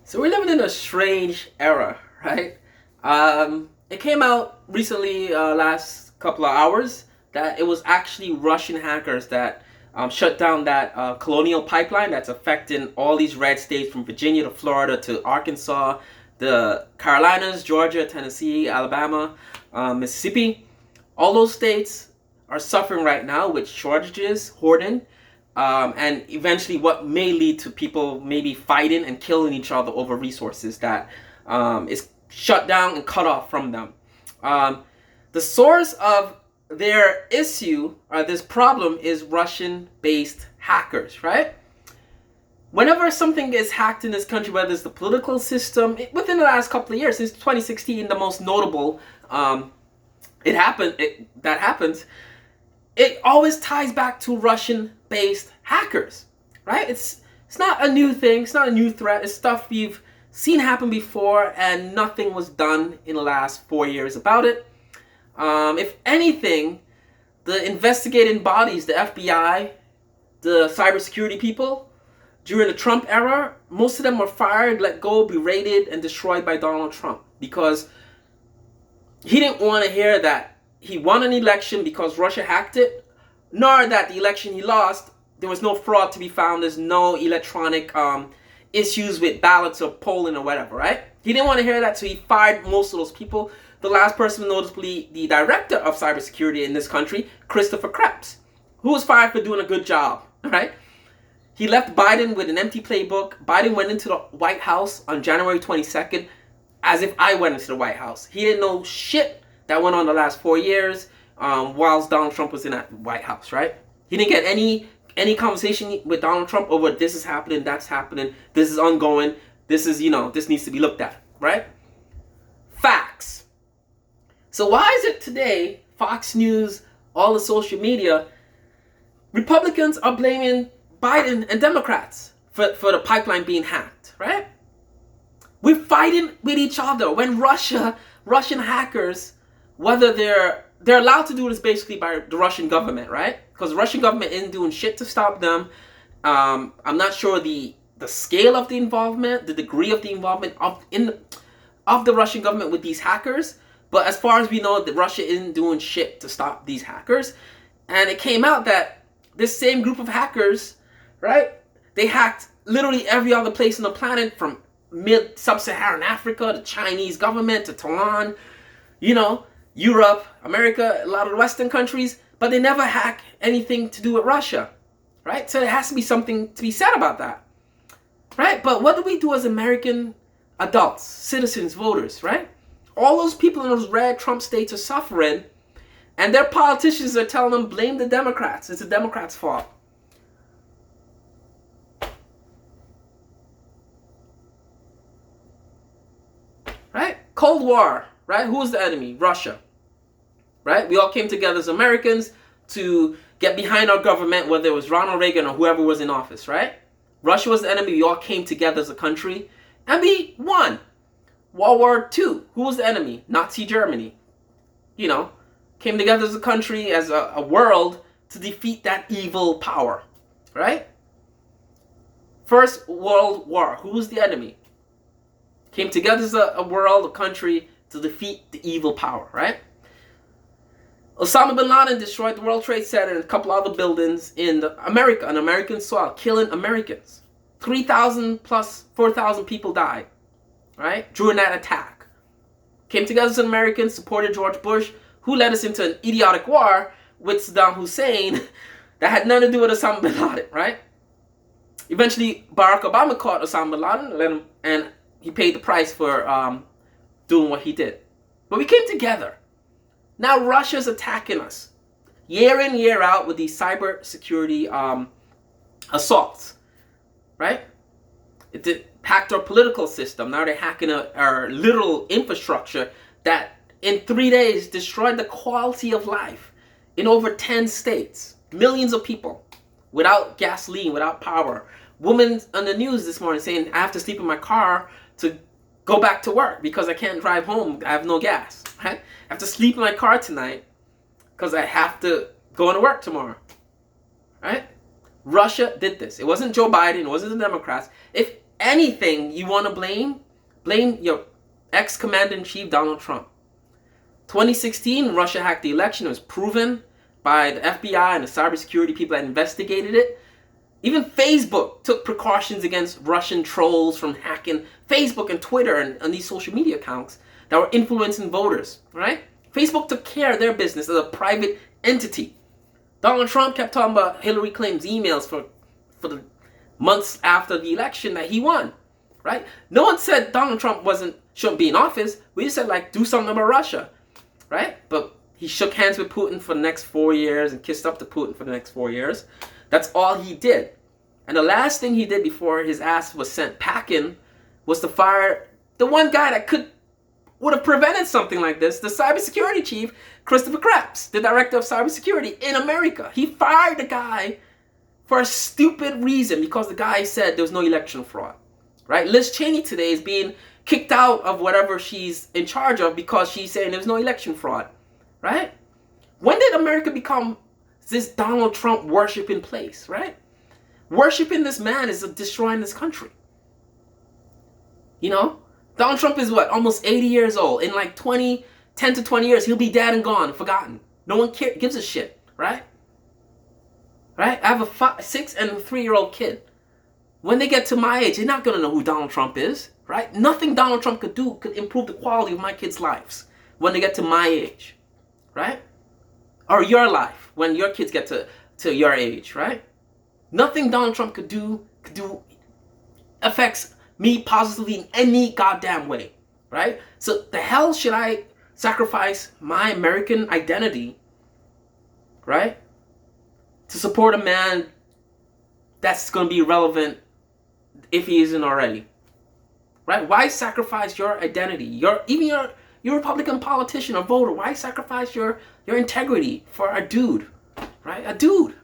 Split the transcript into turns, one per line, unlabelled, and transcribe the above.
So we're living in a strange era, right? It came out recently, last couple of hours, that it was actually Russian hackers that shut down that colonial pipeline that's affecting all these red states from Virginia to Florida to Arkansas, the Carolinas, Georgia, Tennessee, Alabama, Mississippi. All those states are suffering right now with shortages, hoarding, and eventually what may lead to people maybe fighting and killing each other over resources that is shut down and cut off from them. The source of their issue, this problem, is Russian-based hackers, right? Whenever something gets hacked in this country, whether it's the political system, within the last couple of years, since 2016, the most notable, that happens, it always ties back to Russian-based hackers, right? It's not a new thing. It's not a new threat. It's stuff we've seen happen before, and nothing was done in the last 4 years about it. If anything, the investigating bodies, the FBI, the cybersecurity people, during the Trump era, most of them were fired, let go, berated, and destroyed by Donald Trump because he didn't want to hear that he won an election because Russia hacked it, nor that the election he lost, there was no fraud to be found, there's no electronic issues with ballots or polling or whatever, right? He didn't want to hear that, so he fired most of those people. The last person, noticeably the director of cybersecurity in this country, Christopher Krebs, who was fired for doing a good job, right? He left Biden with an empty playbook. Biden went into the White House on January 22nd as if I went into the White House. He didn't know shit that went on the last 4 years whilst Donald Trump was in that White House, right? He didn't get any conversation with Donald Trump over this is happening, that's happening, this is ongoing, this is, this needs to be looked at, right? Facts. So why is it today, Fox News, all the social media, Republicans are blaming Biden and Democrats for the pipeline being hacked, right? We're fighting with each other when Russian hackers, whether they're allowed to do this basically by the Russian government, right? Because the Russian government isn't doing shit to stop them. I'm not sure the scale of the involvement, the degree of the involvement of the Russian government with these hackers. But as far as we know, Russia isn't doing shit to stop these hackers. And it came out that this same group of hackers, right? They hacked literally every other place on the planet, from sub-Saharan Africa, the Chinese government, to Taiwan, Europe, America, a lot of the Western countries, but they never hack anything to do with Russia, right? So there has to be something to be said about that, right? But what do we do as American adults, citizens, voters, right? All those people in those red Trump states are suffering, and their politicians are telling them, blame the Democrats. It's the Democrats' fault. Right? Cold War, right? Who was the enemy? Russia. Right? We all came together as Americans to get behind our government, whether it was Ronald Reagan or whoever was in office, right? Russia was the enemy. We all came together as a country, and we won. World War II, who was the enemy? Nazi Germany. Came together as a country, as a world, to defeat that evil power, right? First World War, who was the enemy? Came together as a world, a country, to defeat the evil power, right? Osama bin Laden destroyed the World Trade Center and a couple other buildings in America, on American soil, killing Americans. 3,000 plus 4,000 people died, right, during that attack. Came together as Americans, supported George Bush, who led us into an idiotic war with Saddam Hussein that had nothing to do with Osama bin Laden, right? Eventually, Barack Obama caught Osama bin Laden, and he paid the price for doing what he did. But we came together. Now Russia's attacking us, year in, year out, with these cyber security assaults, right? It hacked our political system. Now they're hacking our literal infrastructure that in 3 days destroyed the quality of life in over 10 states. Millions of people without gasoline, without power. Woman on the news this morning saying, I have to sleep in my car to go back to work because I can't drive home. I have no gas. Right? I have to sleep in my car tonight because I have to go into work tomorrow. Right? Russia did this. It wasn't Joe Biden. It wasn't the Democrats. If anything you want to blame your ex-commander-in-chief, Donald Trump. 2016, Russia hacked the election. It was proven by the FBI and the cybersecurity people that investigated it. Even Facebook took precautions against Russian trolls from hacking Facebook and Twitter and these social media accounts that were influencing voters, right? Facebook took care of their business as a private entity. Donald Trump kept talking about Hillary Clinton's emails for the months after the election that he won, right? No one said Donald Trump shouldn't be in office. We just said, like, do something about Russia, right? But he shook hands with Putin for the next 4 years and kissed up to Putin for the next 4 years. That's all he did. And the last thing he did before his ass was sent packing was to fire the one guy that would have prevented something like this, the cybersecurity chief, Christopher Krebs, the director of cybersecurity in America. He fired the guy for a stupid reason because the guy said there was no election fraud, right? Liz Cheney today is being kicked out of whatever she's in charge of because she's saying there's no election fraud, right? When did America become this Donald Trump worshiping place, right? Worshipping this man is destroying this country. You know? Donald Trump is what? Almost 80 years old. In like 10 to 20 years, he'll be dead and gone, forgotten. No one gives a shit, right? Right? I have a 6 and 3-year-old kid. When they get to my age, they're not going to know who Donald Trump is, right? Nothing Donald Trump could do could improve the quality of my kids' lives when they get to my age, right? Or your life when your kids get to your age, right? Nothing Donald Trump could do affects me positively in any goddamn way, right? So the hell should I sacrifice my American identity, right, to support a man that's going to be relevant if he isn't already, right? Why sacrifice your identity, your Republican politician or voter? Why sacrifice your integrity for a dude, right? A dude.